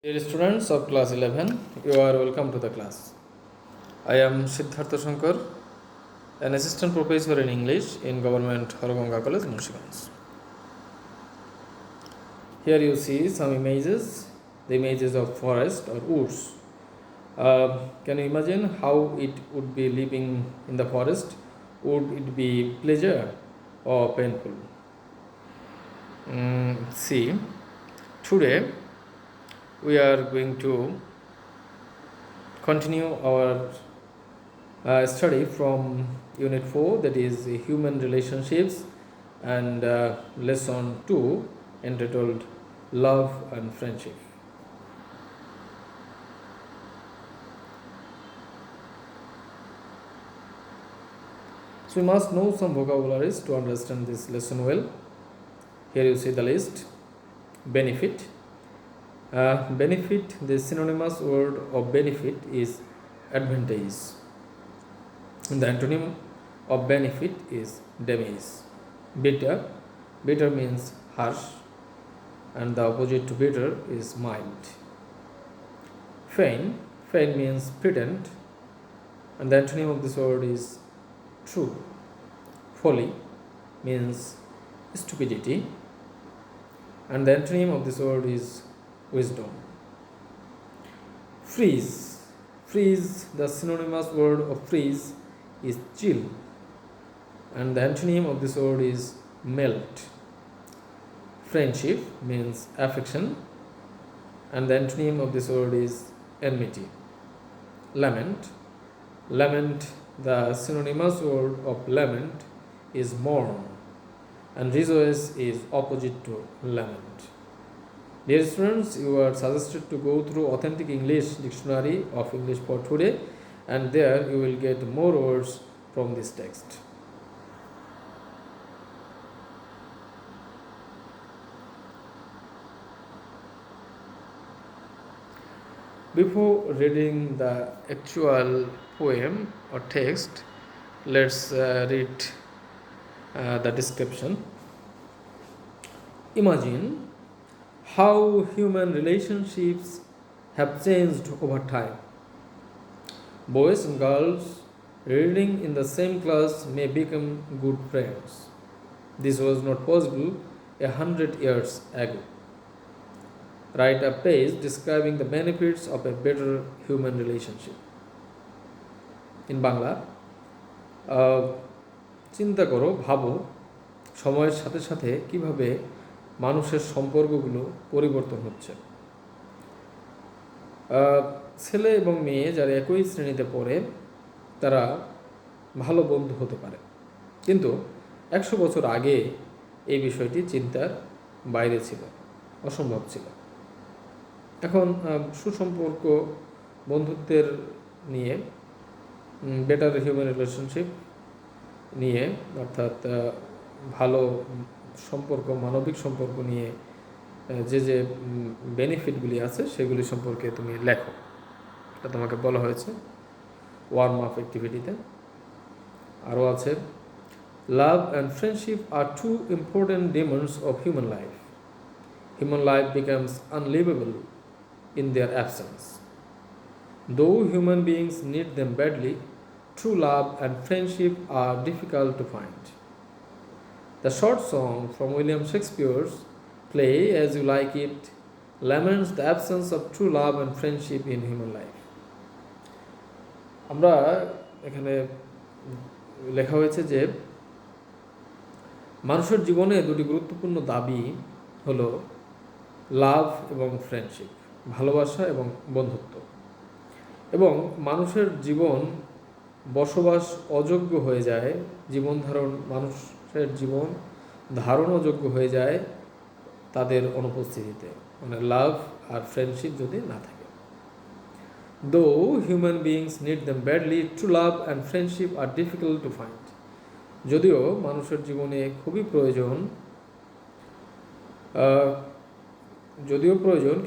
Dear students of class 11, you are welcome to the class. I am Siddhartha Shankar, an assistant professor in English in Government Haragonga College, Munshiganj. Here you see some images, the images of forest or woods. Can you imagine how it would be living in the forest? Would it be pleasure or painful? See, today we are going to continue our study from Unit 4, that is Human Relationships, and Lesson 2 entitled Love and Friendship. So we must know some vocabularies to understand this lesson well. Here you see the list. Benefit. Benefit, the synonymous word of benefit is advantage. The antonym of benefit is damage. Bitter. Bitter means harsh, and the opposite to bitter is mild. Feign. Feign means pretend, and the antonym of this word is true. Folly means stupidity, and the antonym of this word is wisdom. Freeze. Freeze, the synonymous word of freeze is chill, and the antonym of this word is melt. Friendship means affection, and the antonym of this word is enmity. Lament. Lament, the synonymous word of lament is mourn, and rejoice is opposite to lament. Dear students, you are suggested to go through Authentic English Dictionary of English for today, and there you will get more words from this text. Before reading the actual poem or text, let's read the description. Imagine how human relationships have changed over time. Boys and girls reading in the same class may become good friends. This was not possible 100 years ago. Write a page describing the benefits of a better human relationship. In Bangla, চিন্তা করো, ভাবো সময়ের সাথে সাথে কিভাবে মানুষের সম্পর্কগুলো পরিবর্তন হচ্ছে। ছেলে এবং মেয়ে যারা একই শ্রেণীতে পড়ে তারা ভালো বন্ধু হতে পারে, কিন্তু 100 বছর আগে এই বিষয়টি চিন্তার বাইরে ছিল, অসম্ভব ছিল। এখন সুসম্পর্ক বন্ধুত্বের নিয়ে, বেটার হিউম্যান রিলেশনশিপ নিয়ে, অর্থাৎ ভালো সম্পর্ক, মানবিক সম্পর্ক নিয়ে যে যে বেনিফিটগুলি আছে সেগুলি সম্পর্কে তুমি লেখো, এটা তোমাকে বলা হয়েছে ওয়ার্ম আপ অ্যাক্টিভিটিতে। আরও আছে, love and friendship are two important demands of human life. Human life becomes unlivable in their absence. Though human beings need them badly, true love and friendship are difficult to find. The short song from William Shakespeare's play As You Like It laments the absence of true love and friendship in human life. আমরা এখানে লেখা হয়েছে যে মানুষের জীবনে দুটি গুরুত্বপূর্ণ দাবি হলো লাভ এবং ফ্রেন্ডশিপ, ভালোবাসা এবং বন্ধুত্ব। এবং মানুষের জীবন বসবাস অযোগ্য হয়ে যায়, মানুষের জীবন ধারণ অযোগ্য হয়ে যায় তাদের অনুপস্থিতিতে, মানে লাভ আর ফ্রেন্ডশিপ যদি না থাকে। Though human beings need them badly, true love and friendship are difficult to find. যদিও মানুষের জীবনে খুবই প্রয়োজন,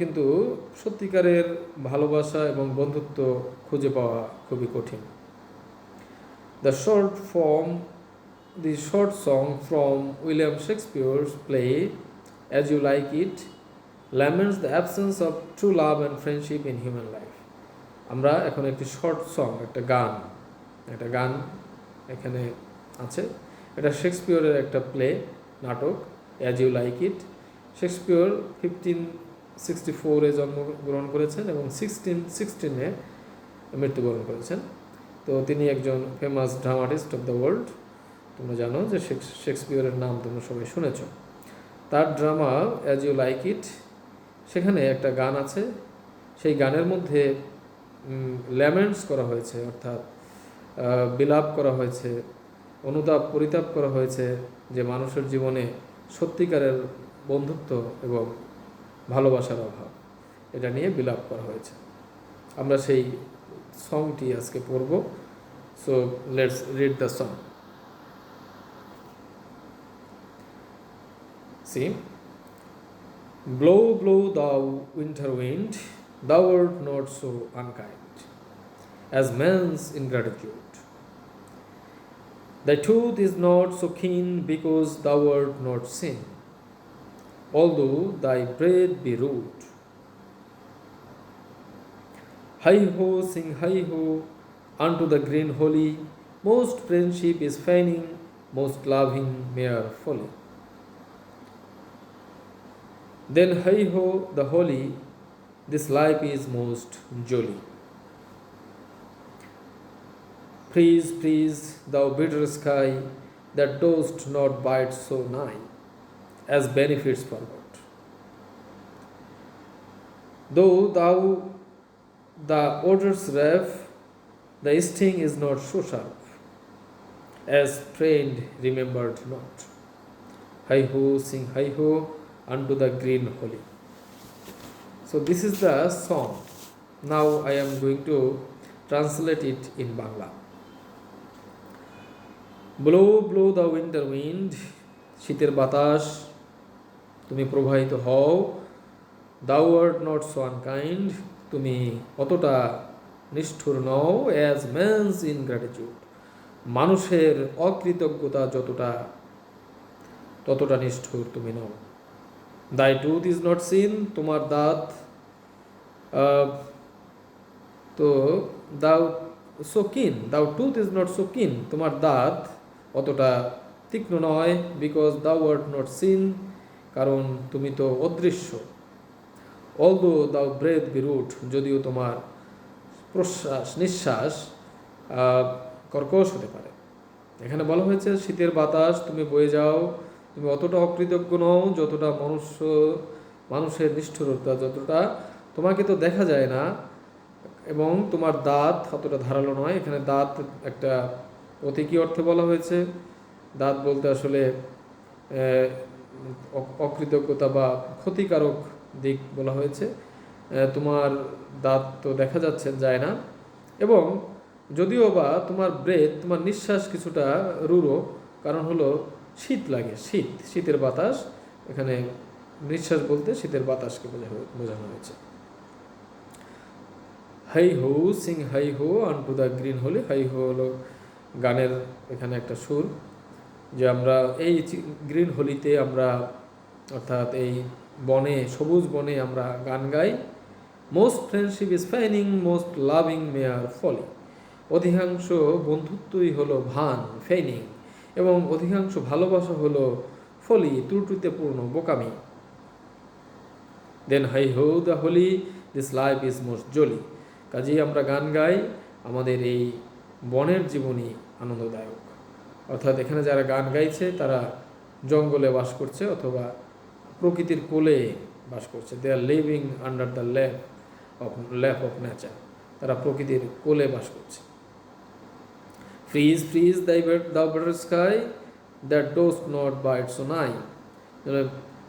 কিন্তু সত্যিকারের ভালোবাসা এবং বন্ধুত্ব খুঁজে পাওয়া খুবই কঠিন। The short song from William Shakespeare's play As You Like It laments the absence of true love and friendship in human life. আমরা এখন একটি শর্ট সং, একটা গান এখানে আছে। এটা শেক্সপিয়রের একটা প্লে, নাটক, as you like it. Shakespeare 1564-এ জন্মগ্রহণ করেছেন এবং 1616-এ মৃত্যুবরণ করেছেন। তো তিনি একজন famous dramatist of the world. তোমরা জানো যে শেক্সপিয়রের নাম তোমরা সবাই শুনেছ। তার drama as you like it, সেখানে একটা গান আছে। সেই গানের মধ্যে ল্যামেন্টস করা হয়েছে, অর্থাৎ বিলাপ করা হয়েছে, অনুতাপ পরিতাপ করা হয়েছে যে মানুষের জীবনে সত্যিকারের বন্ধুত্ব এবং ভালোবাসার অভাব, এটা নিয়ে বিলাপ করা হয়েছে। আমরা সেই সংটি আজকে পড়ব। So let's read the song. See, blow, blow, thou winter wind, thou art not so unkind as man's ingratitude. Thy tooth is not so keen because thou art not sin, although thy breath be rude. Hi-ho, sing hi-ho, unto the green holy, most friendship is feigning, most loving mere folly. Then hi-ho, the holy, this life is most jolly. Praise, praise, thou bitter sky, that dost not bite so nigh, as benefits forgot. Though thou the odors rave, the sting is not so sharp, as friend remembered not. Hi-ho, sing hi-ho, unto the green holy. So this is the song. Now I am going to translate it in Bangla. Blow, blow the winter wind, শীতের বাতাস তুমি প্রবাহিত হও। Thou art not so unkind, তুমি অতটা নিষ্ঠুর নও। As man's ingratitude, মানুষের অকৃতজ্ঞতা ততটা নিষ্ঠুর তুমি নও। Thy tooth is not seen, তোমার দাঁত তো thou so keen, thou tooth is not so keen, তোমার দাঁত অতটা তীক্ষ্ণ নয়। Because thou art not seen, কারণ তুমি তো অদৃশ্য। Although thou breath be rude, যদিও তোমার নিঃশ্বাস কর্কশ হতে পারে। এখানে বলা হয়েছে শীতের বাতাস তুমি বয়ে যাও, তুমি অতটা অকৃতজ্ঞ নও যতটা মানুষের নিষ্ঠুরতা, যতটা তোমাকে তো দেখা যায় না, এবং তোমার দাঁত অতটা ধারালো নয়। এখানে দাঁত একটা প্রতীকী অর্থে বলা হয়েছে। দাঁত বলতে আসলে অকৃতজ্ঞতা বা ক্ষতিকারক দিক বলা হয়েছে। তোমার দাঁত তো দেখা যাচ্ছে যায় না, এবং যদিও বা তোমার ব্রেথ, তোমার নিঃশ্বাস কিছুটা রূঢ়, কারণ হলো শীত লাগে, শীতের বাতাস। এখানে নিঃশ্বাস বলতে শীতের বাতাসকে বোঝানো হয়েছে। হাই হো, sing heigh ho, unto the green holly. Heigh ho হলো গানের এখানে একটা সুর, যে আমরা এই গ্রিন হোলিতে আমরা, অর্থাৎ এই বনে, সবুজ বনে আমরা গান গাই। Most friendship is feigning, most loving mere folly. অধিকাংশ বন্ধুত্বই হলো ভান, ফেইনিং, এবং অধিকাংশ ভালোবাসা হলো ফলি, ত্রুটিতে পূর্ণ, বোকামি। Then heigh ho the holly, this life is most jolly. কাজেই আমরা গান গাই, আমাদের এই বনের জীবনী আনন্দদায়ক। অর্থাৎ এখানে যারা গান গাইছে তারা জঙ্গলে বাস করছে অথবা প্রকৃতির কোলে বাস করছে। They are living under the lap of nature. তারা প্রকৃতির কোলে বাস করছে। Freeze, freeze thou bitter sky, that dost not bite so nigh.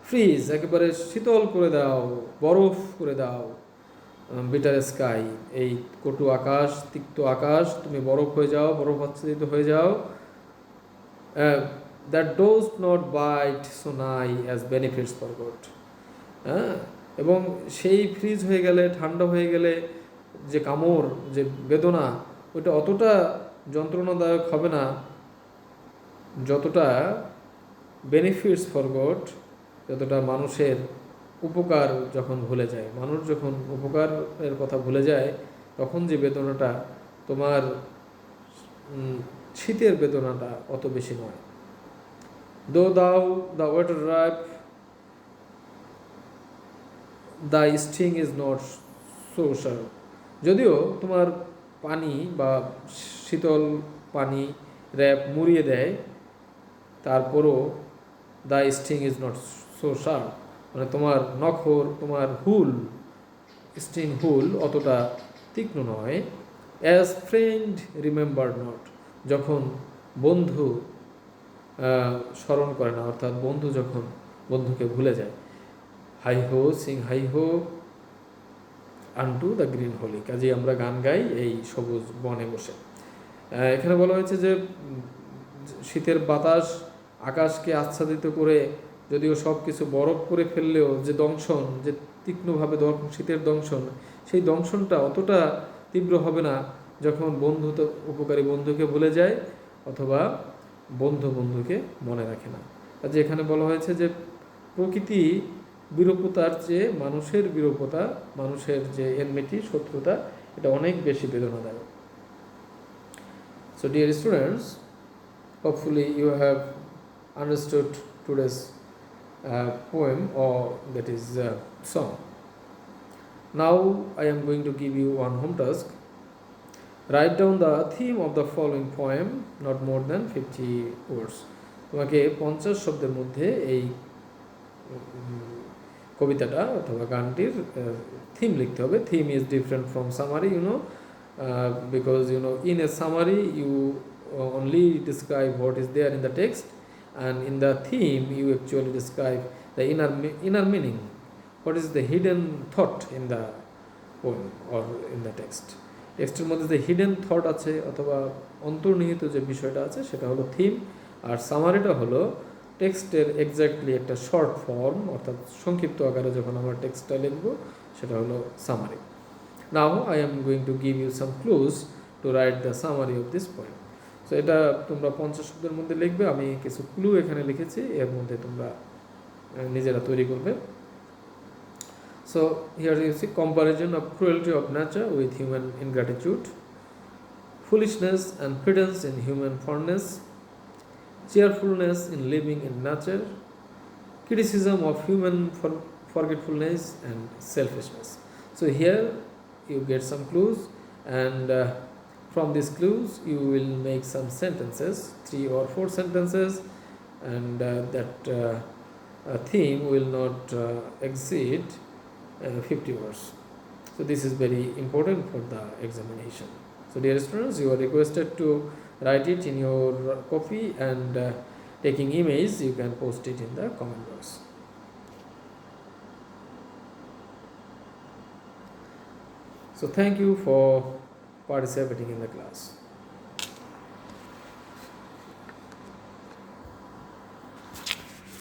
Freeze, একেবারে শীতল করে দাও, বরফ করে দাও। বিটার স্কাই, এই কটু আকাশ, তিক্ত আকাশ, তুমি বরফ হয়ে যাও, বরফ আচ্ছাদিত হয়ে যাও। That dost not bite so nigh, as benefits forgot. এবং সেই ফ্রিজ হয়ে গেলে, ঠান্ডা হয়ে গেলে যে কামড়, যে বেদনা, ওইটা অতটা যন্ত্রণাদায়ক হবে না যতটা বেনিফিটস ফরগট, যতটা মানুষের উপকার যখন ভুলে যায়, মানুষ যখন উপকারের কথা ভুলে যায়, তখন যে বেদনাটা তোমার শীতের বেদনাটা অত বেশি নয়। Though thou the water ripe the sting is not so sharp. যদিও তোমার পানি বা শীতল পানি র্যাপ মুড়িয়ে দেয়, তারপরও the sting is not so sharp, মানে তোমার নখর, তোমার হুল, স্টিং হুল অতটা তীক্ষ্ণ নয়। অ্যাজ ফ্রেন্ড রিমেম্বার নট, যখন বন্ধু স্মরণ করে না, অর্থাৎ বন্ধু যখন বন্ধুকে ভুলে যায়। হাই হো sing heigh ho unto the green Holi, কাজেই আমরা গান গাই এই সবুজ বনে বসে। এখানে বলা হয়েছে যে শীতের বাতাস আকাশকে আচ্ছাদিত করে, যদিও সব কিছু বরফ করে ফেললেও যে দংশন, যে তীক্ষ্ণভাবে শীতের দংশন, সেই দংশনটা অতটা তীব্র হবে না যখন বন্ধু তো উপকারী বন্ধুকে ভুলে যায় অথবা বন্ধু বন্ধুকে মনে রাখে না। কাজে এখানে বলা হয়েছে যে প্রকৃতি বিরূপতার চেয়ে মানুষের বিরূপতা, মানুষের যে এনমিটি, শত্রুতা, এটা অনেক বেশি বেদনাদায়ক। So dear students, hopefully you have understood today's poem, or that is song. Now I am going to give you one home task. Write down the theme of the following poem, not more than 50 words. তোমাকে 50 শব্দের মধ্যে এই কবিতাটা অথবা গানটির theme লিখতে হবে। Theme is different from summary, because in a summary you only describe what is there in the text, and in the theme you actually describe the inner meaning, what is the hidden thought in the poem or in the text. টেক্সটের মধ্যে যে hidden thought আছে অথবা অন্তর্নিহিত যে বিষয়টা আছে সেটা হলো থিম, আর সামারিটা হলো টেক্সটের এক্স্যাক্টলি একটা শর্ট ফর্ম, অর্থাৎ সংক্ষিপ্ত আকারে যখন আমরা টেক্সটটা লিখব সেটা হলো summary. Now I am going to give you some clues to write the summary of this poem. So এটা তোমরা 50 শব্দের মধ্যে লিখবে, আমি কিছু ক্লু এখানে লিখেছি, এর মধ্যে তোমরা নিজেরা তৈরি করবে। So here you see comparison of cruelty of nature with human ingratitude, foolishness and prudence in human fondness, cheerfulness in living in nature, criticism of human forgetfulness and selfishness. So here you get some clues, and from these clues you will make some sentences, 3 or 4 sentences, and that theme will not exceed 50 words. So this is very important for the examination. So dear students, you are requested to write it in your copy, and taking image you can post it in the comment box. So thank you for participating in the class.